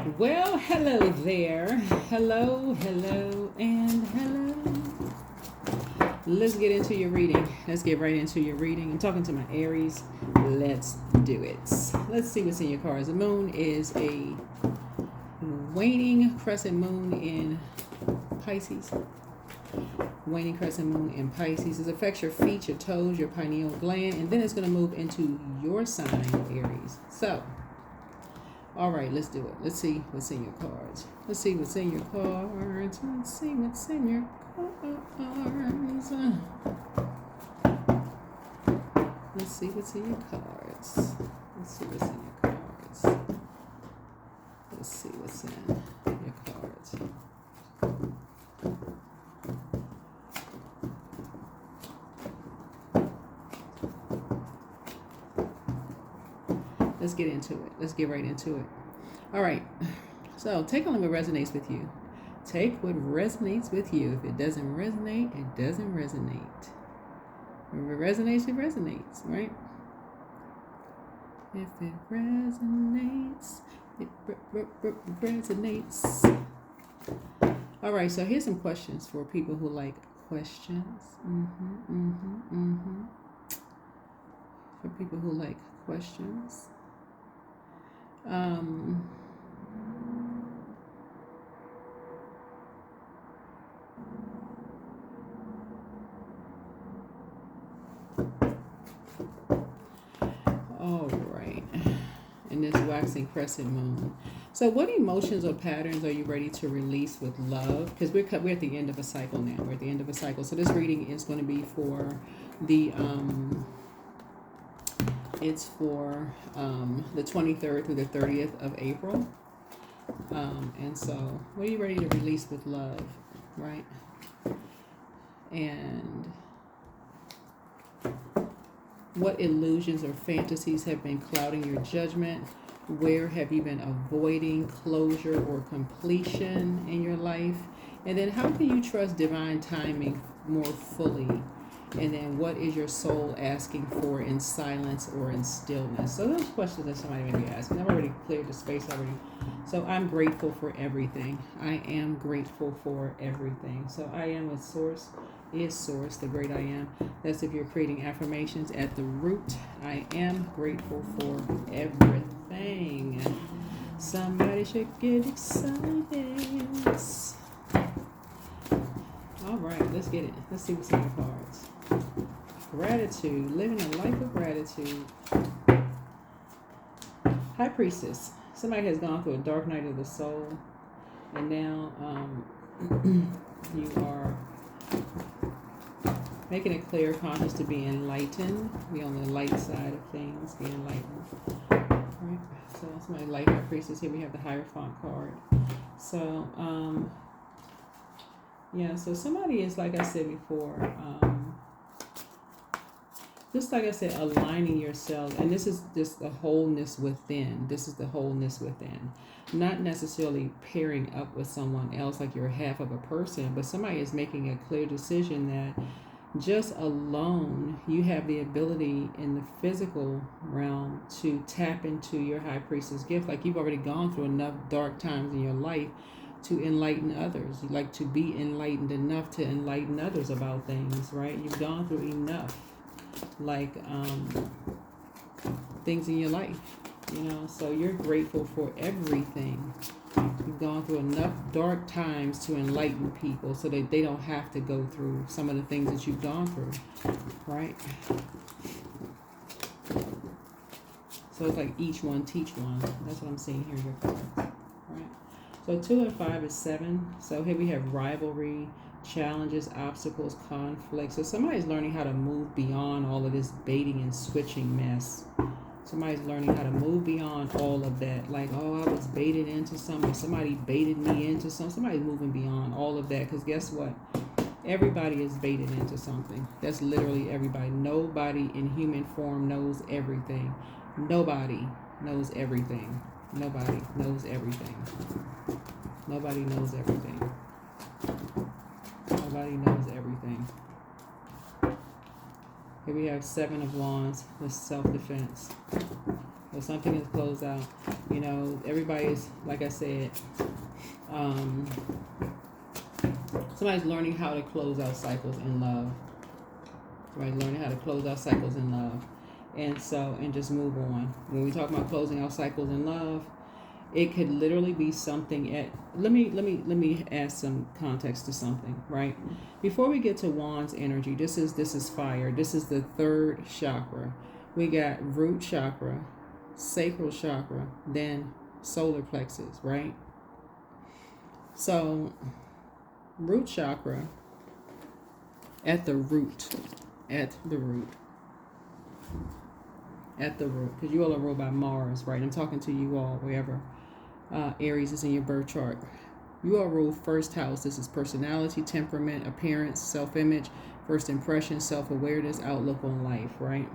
Well, hello there. Hello, hello, and hello. Let's get into your reading. Let's get right into your reading. I'm talking to my Aries. Let's do it. Let's see what's in your cards. The moon is a waning crescent moon in Pisces. Waning crescent moon in Pisces. It affects your feet, your toes, your pineal gland, and then it's going to move into your sign, Aries. So, all right, let's do it. Let's see what's in your cards. Let's see what's in your cards. Let's see what's in your cards. Let's see what's in your cards. Let's see what's in your cards. Let's see what's in your cards. Let's get into it. Let's get right into it. All right. So take on what resonates with you. Take what resonates with you. If it doesn't resonate, it doesn't resonate. If it resonates, it resonates, right? If it resonates, it resonates. All right. So here's some questions for people who like questions. For people who like questions. All right. And this waxing crescent moon. So what emotions or patterns are you ready to release with love? Because we're at the end of a cycle now. We're at the end of a cycle. So this reading is going to be for the it's for the 23rd through the 30th of April. And so what are you ready to release with love, right? And what illusions or fantasies have been clouding your judgment? Where have you been avoiding closure or completion in your life? And then how can you trust divine timing more fully? And then what is your soul asking for in silence or in stillness? So those questions that somebody may be asking. I've already cleared the space already. So I'm grateful for everything. I am grateful for everything. So I am with Source, is Source, the great I am. That's if you're creating affirmations at the root. I am grateful for everything. Somebody should get excited. All right, let's get it. Let's see what's in your cards. Gratitude, living a life of gratitude. High Priestess. Somebody has gone through a dark night of the soul, and now you are making it clear, conscious to be enlightened, be on the light side of things, be enlightened. Right? So somebody like High Priestess. Here we have the Hierophant card. So yeah, so somebody is, like I said before, just like I said, aligning yourself, and this is just the wholeness within. This is the wholeness within. Not necessarily pairing up with someone else like you're half of a person, but somebody is making a clear decision that just alone, you have the ability in the physical realm to tap into your High Priestess gift. Like you've already gone through enough dark times in your life to enlighten others. You like to be enlightened enough to enlighten others about things, right? You've gone through enough, like things in your life, so you're grateful for everything. You've gone through enough dark times to enlighten people so that they don't have to go through some of the things that you've gone through, right? So it's like each one teach one. That's what I'm seeing here in your cards, right? So 2 and 5 is 7. So here we have rivalry, challenges, obstacles, conflicts. So somebody's learning how to move beyond all of this baiting and switching mess. Somebody's learning how to move beyond all of that. Like, oh, I was baited into something. Somebody baited me into something. Somebody's moving beyond all of that. Because guess what? Everybody is baited into something. That's literally everybody. Nobody in human form knows everything. Nobody knows everything. Nobody knows everything. Nobody knows everything. Nobody knows everything. Here we have 7 of Wands with self-defense. So something is closed out. You know, everybody's, like I said, somebody's learning how to close out cycles in love. Somebody's learning how to close out cycles in love. And just move on. When we talk about closing out cycles in love, it could literally be something at let me add some context to something, right? Before we get to Wands energy, this is fire. This is the third chakra. We got root chakra, sacral chakra, then solar plexus, right? So root chakra at the root, because you all are ruled by Mars, right? I'm talking to you all wherever Aries is in your birth chart. You all rule first house. This is personality, temperament, appearance, self-image, first impression, self-awareness, outlook on life, right?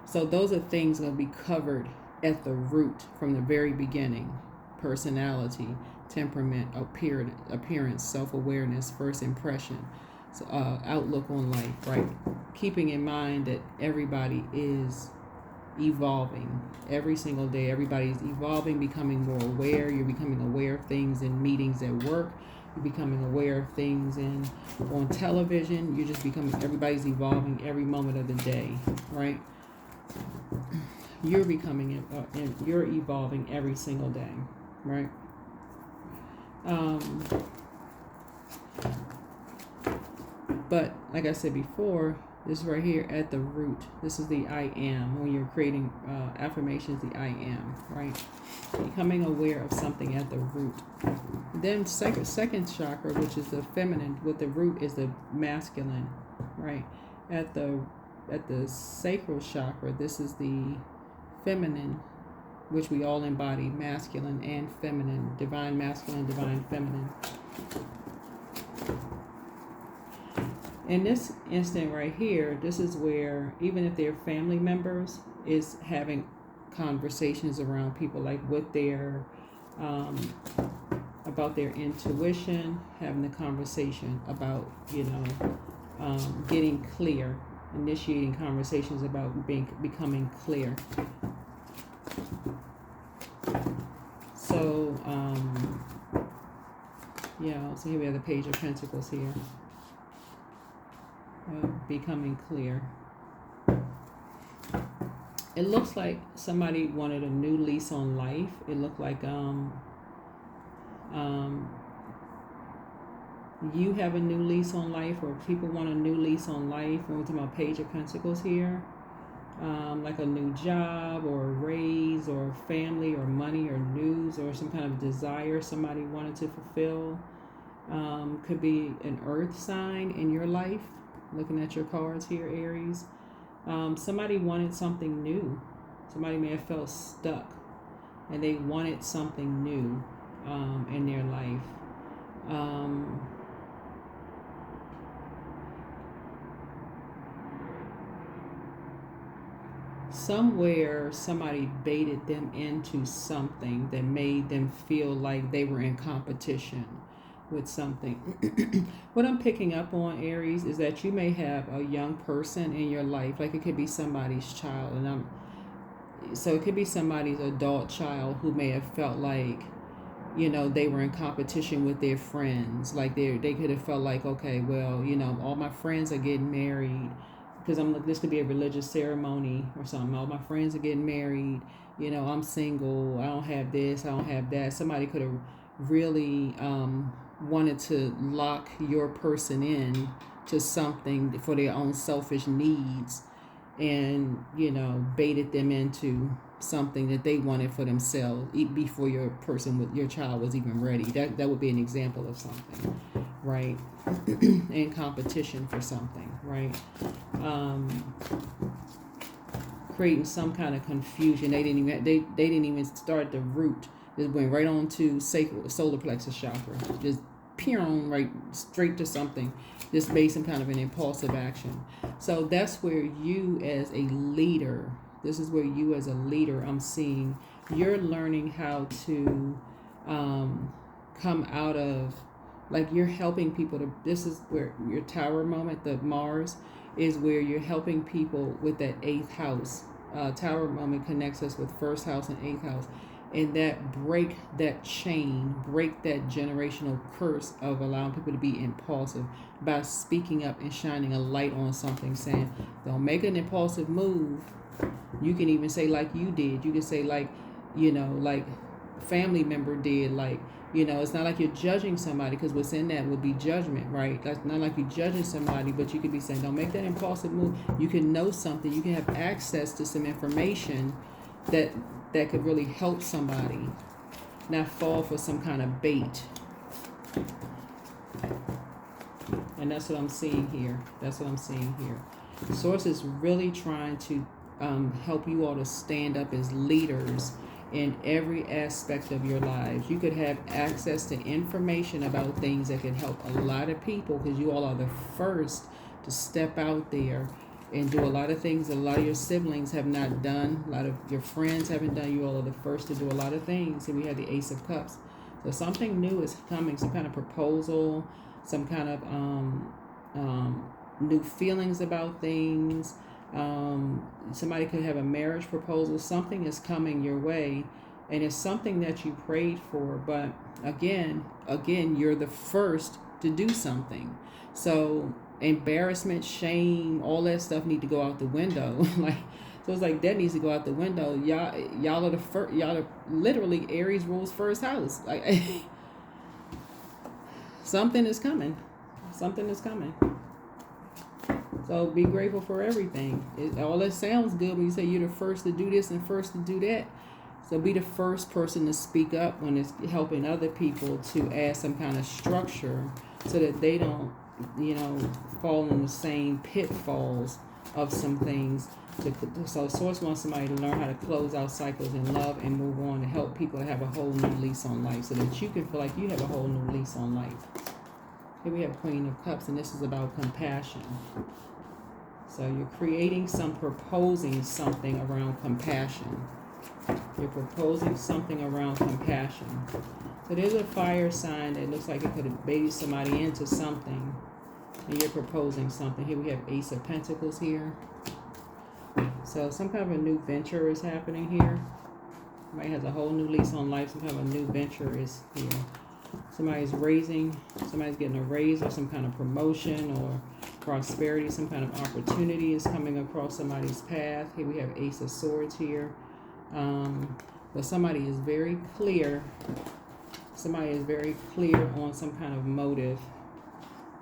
So those are things going to be covered at the root from the very beginning. Personality, temperament, appearance, self-awareness, first impression, outlook on life, right? Keeping in mind that everybody is evolving every single day. Everybody's evolving, becoming more aware. You're becoming aware of things in meetings at work. You're becoming aware of things on television. You're just becoming, everybody's evolving every moment of the day, right? You're becoming, you're evolving every single day, right? But like I said before, this right here at the root, this is the I am. When you're creating affirmations, the I am, right? Becoming aware of something at the root. Then second chakra, which is the feminine, with the root is the masculine, right? At the sacral chakra, this is the feminine, which we all embody, masculine and feminine, divine masculine, divine feminine. In this instant right here, this is where, even if they're family members, is having conversations around people, like with their, about their intuition, having the conversation about, getting clear, initiating conversations about becoming clear. So, so here we have the Page of Pentacles here. Becoming clear. It looks like somebody wanted a new lease on life. It looked like you have a new lease on life, or people want a new lease on life. When we're talking about Page of Pentacles here, like a new job or a raise or family or money or news or some kind of desire somebody wanted to fulfill. Could be an earth sign in your life. Looking at your cards here, Aries. Somebody wanted something new. Somebody may have felt stuck and they wanted something new in their life. Somewhere somebody baited them into something that made them feel like they were in competition with something. What I'm picking up on, Aries, is that you may have a young person in your life, like it could be somebody's child, so it could be somebody's adult child who may have felt like, they were in competition with their friends. Like they could have felt like, okay, well, all my friends are getting married, because this could be a religious ceremony or something. All my friends are getting married, I'm single, I don't have this, I don't have that. Somebody could have really wanted to lock your person in to something for their own selfish needs, and baited them into something that they wanted for themselves before your child was even ready. That would be an example of something, right? In competition for something, right? Creating some kind of confusion. They didn't even start the root. Just went right on to solar plexus chakra. Just right straight to something. Just made some kind of an impulsive action. So that's where you as a leader, I'm seeing, you're learning how to come out of, like you're helping people to, this is where your tower moment, the Mars, is where you're helping people with that 8th house Tower moment connects us with first house and eighth house. And that break that chain, break that generational curse of allowing people to be impulsive by speaking up and shining a light on something, saying, don't make an impulsive move. You can even say like you did. You can say like, like family member did. Like, it's not like you're judging somebody, because what's in that would be judgment, right? That's not like you're judging somebody, but you could be saying, don't make that impulsive move. You can know something. You can have access to some information that could really help somebody, not fall for some kind of bait. And that's what I'm seeing here. Source is really trying to help you all to stand up as leaders in every aspect of your lives. You could have access to information about things that could help a lot of people, because you all are the first to step out there and do a lot of things that a lot of your siblings have not done, a lot of your friends haven't done. You all are the first to do a lot of things. And we have the Ace of Cups. So something new is coming, some kind of proposal, some kind of new feelings about things. Somebody could have a marriage proposal. Something is coming your way, and it's something that you prayed for. But again, you're the first to do something. So embarrassment, shame, all that stuff need to go out the window. So it's like that needs to go out the window. Y'all are the first. Y'all are literally Aries rules first house. Like something is coming. So be grateful for everything. All that sounds good when you say you're the first to do this and first to do that. So be the first person to speak up when it's helping other people to add some kind of structure so that they don't, fall in the same pitfalls of some things. So Source wants somebody to learn how to close out cycles in love and move on, to help people to have a whole new lease on life, so that you can feel like you have a whole new lease on life. Here we have Queen of Cups, and this is about compassion. So you're creating proposing something around compassion. You're proposing something around compassion. So there's a fire sign that looks like it could have baited somebody into something, and you're proposing something. Here we have Ace of Pentacles here. So some kind of a new venture is happening here. Somebody has a whole new lease on life. Some kind of a new venture is here. Somebody's getting a raise or some kind of promotion or prosperity. Some kind of opportunity is coming across somebody's path. Here we have Ace of Swords here. But somebody is very clear. Somebody is very clear on some kind of motive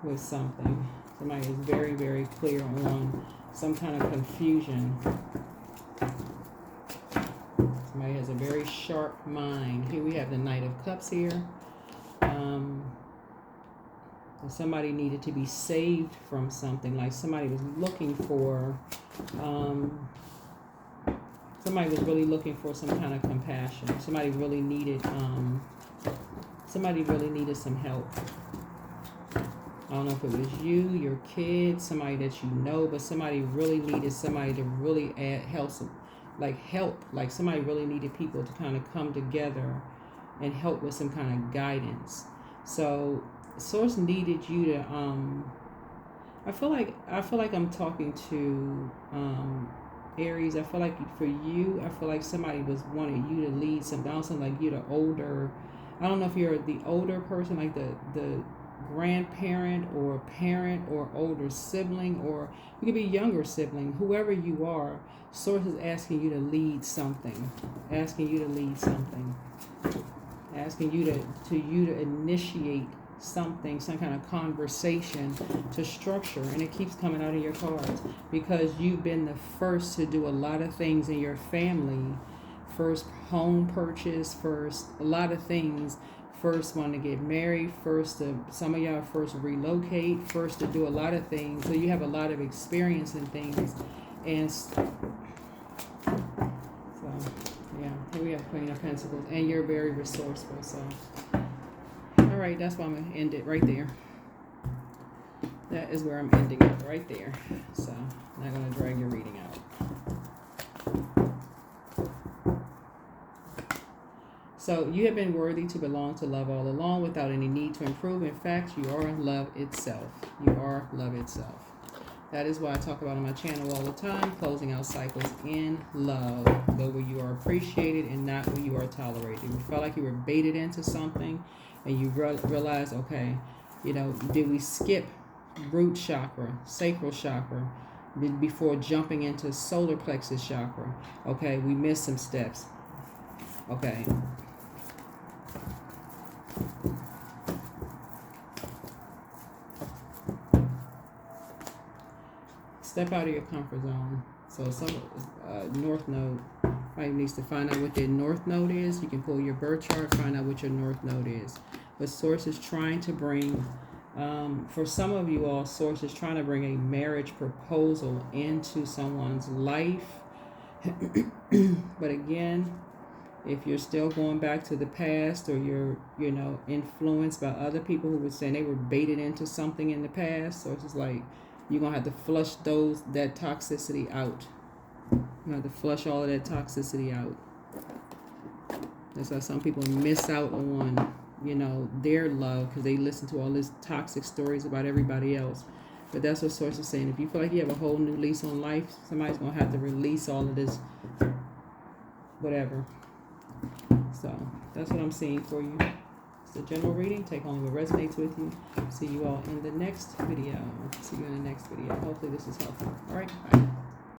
with something. Somebody is very, very clear on some kind of confusion. Somebody has a very sharp mind. Here we have the Knight of Cups here. Somebody needed to be saved from something. Like somebody was looking for, somebody was really looking for some kind of compassion. Somebody really needed some help. I don't know if it was you, your kid, somebody that you know, but somebody really needed somebody to really help. Like somebody really needed people to kind of come together and help with some kind of guidance. So Source needed you to I feel like I'm talking to Aries. I feel like for you, I feel like somebody was wanting you to lead something. I don't sound like you're the older. I don't know if you're the older person, like the grandparent or parent or older sibling, or you could be younger sibling. Whoever you are, Source is asking you to lead something. Asking you to initiate something, some kind of conversation to structure, and it keeps coming out of your cards because you've been the first to do a lot of things in your family. First home purchase, first a lot of things, first want to get married, first to some of y'all first relocate, first to do a lot of things. So you have a lot of experience in things, and so yeah, here we have Queen of Pentacles, and you're very resourceful. So all right, that's why I'm going to end it right there. That is where I'm ending it, right there. So I'm not going to drag your reading out. So you have been worthy to belong to love all along without any need to improve. In fact, you are love itself. You are love itself. That is why I talk about on my channel all the time, closing out cycles in love. Go where you are appreciated and not where you are tolerated. You felt like you were baited into something and you realize, okay, you know, did we skip root chakra, sacral chakra, before jumping into solar plexus chakra? Okay, we missed some steps. Okay. Step out of your comfort zone. So some North Node probably needs to find out what their North Node is. You can pull your birth chart, find out what your North Node is. But Source is trying to bring, for some of you all, Source is trying to bring a marriage proposal into someone's life. But again, if you're still going back to the past, or you're, you know, influenced by other people who were saying they were baited into something in the past, so it's just like you're gonna have to flush that toxicity out. You have to flush all of that toxicity out. That's why some people miss out on, you know, their love, because they listen to all these toxic stories about everybody else. But that's what Source is saying. If you feel like you have a whole new lease on life, somebody's gonna have to release all of this, whatever. So that's what I'm seeing for you. It's a general reading. Take only what resonates with you. See you all in the next video. See you in the next video. Hopefully this is helpful. All right. Bye.